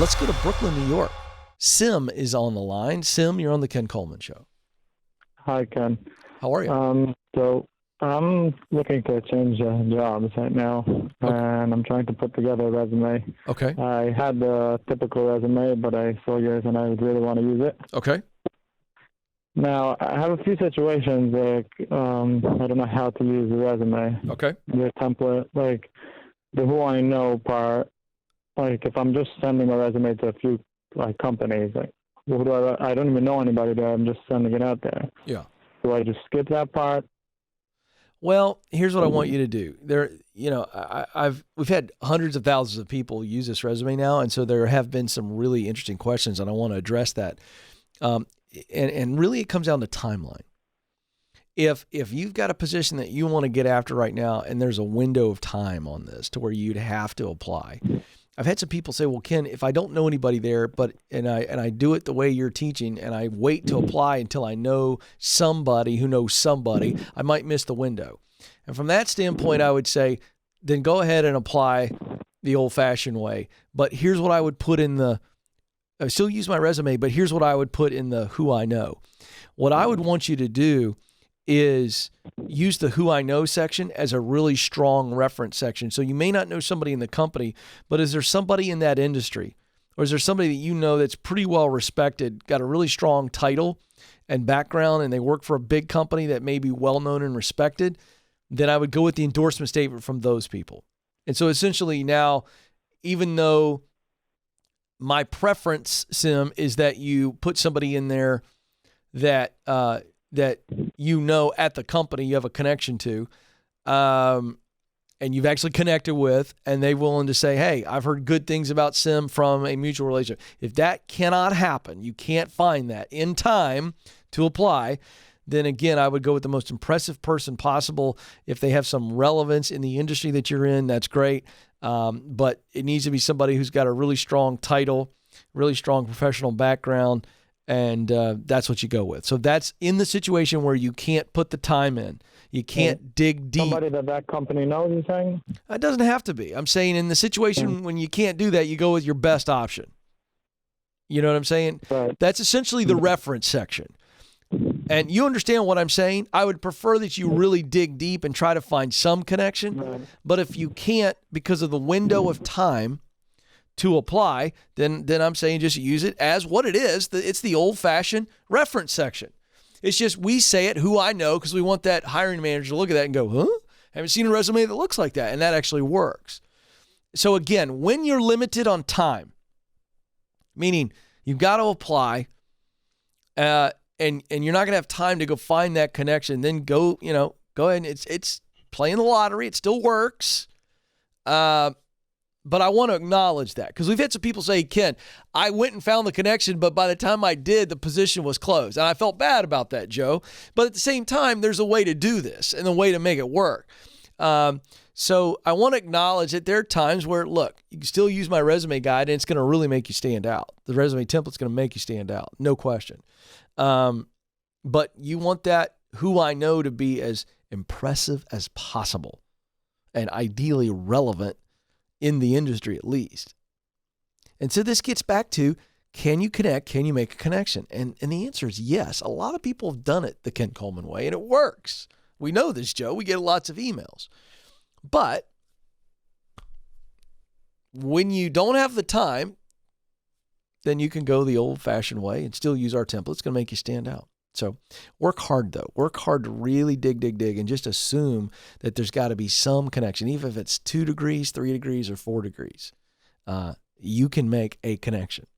Let's go to Brooklyn, New York. Sim is on the line. Sim, you're on the Ken Coleman Show. Hi, Ken. How are you? So I'm looking to change jobs right now, and I'm trying to put together a resume. Okay. I had the typical resume, but I saw yours, and I really want to use it. Okay. Now, I have a few situations, like, I don't know how to use the resume. Okay. Your template, like, the who I know part, like, if I'm just sending a resume to a few, like, companies, like, who do I don't even know anybody there, I'm just sending it out there. Yeah. Do I just skip that part? Well, here's what I want you to do. We've had hundreds of thousands of people use this resume now, and so there have been some really interesting questions, and I want to address that. And really, it comes down to timeline. If you've got a position that you want to get after right now, and there's a window of time on this to where you'd have to apply. I've had some people say, "Well, Ken, if I don't know anybody there, and I do it the way you're teaching, and I wait to apply until I know somebody who knows somebody, I might miss the window." And from that standpoint, I would say, then go ahead and apply the old-fashioned way. But here's what I would put in I still use my resume, but here's what I would put in the who I know. What I would want you to do is use the who I know section as a really strong reference section. So you may not know somebody in the company, but is there somebody in that industry, or is there somebody that you know that's pretty well respected, got a really strong title and background, and they work for a big company that may be well known and respected? Then I would go with the endorsement statement from those people. And so essentially now, even though my preference, Sim, is that you put somebody in there that you know at the company you have a connection to, and you've actually connected with, and they're willing to say, "Hey, I've heard good things about Sim from a mutual relationship." If that cannot happen, you can't find that in time to apply, then again, I would go with the most impressive person possible. If they have some relevance in the industry that you're in, that's great. But it needs to be somebody who's got a really strong title, really strong professional background, and that's what you go with. So that's in the situation where you can't put the time in. You can't dig deep. Somebody that company knows, you're saying? It doesn't have to be. I'm saying in the situation when you can't do that, you go with your best option. You know what I'm saying? Right. That's essentially the reference section. And you understand what I'm saying? I would prefer that you really dig deep and try to find some connection. Right. But if you can't, because of the window of time to apply, then I'm saying just use it as what it is. It's the old-fashioned reference section. It's just we say it, who I know, because we want that hiring manager to look at that and go, "Huh? Haven't seen a resume that looks like that." And that actually works. So again, when you're limited on time, meaning you've got to apply, and you're not going to have time to go find that connection, then go ahead and it's playing the lottery. It still works. But I want to acknowledge that, because we've had some people say, "Ken, I went and found the connection, but by the time I did, the position was closed." And I felt bad about that, Joe. But at the same time, there's a way to do this and a way to make it work. So I want to acknowledge that there are times where, look, you can still use my resume guide, and it's going to really make you stand out. The resume template's going to make you stand out, no question. But you want that who I know to be as impressive as possible, and ideally relevant in the industry at least. And so this gets back to, can you connect? Can you make a connection? And the answer is yes. A lot of people have done it the Ken Coleman way, and it works. We know this, Joe. We get lots of emails. But when you don't have the time, then you can go the old-fashioned way and still use our template. It's going to make you stand out. So work hard, though. Work hard to really dig, and just assume that there's got to be some connection, even if it's 2 degrees, 3 degrees, or 4 degrees. You can make a connection.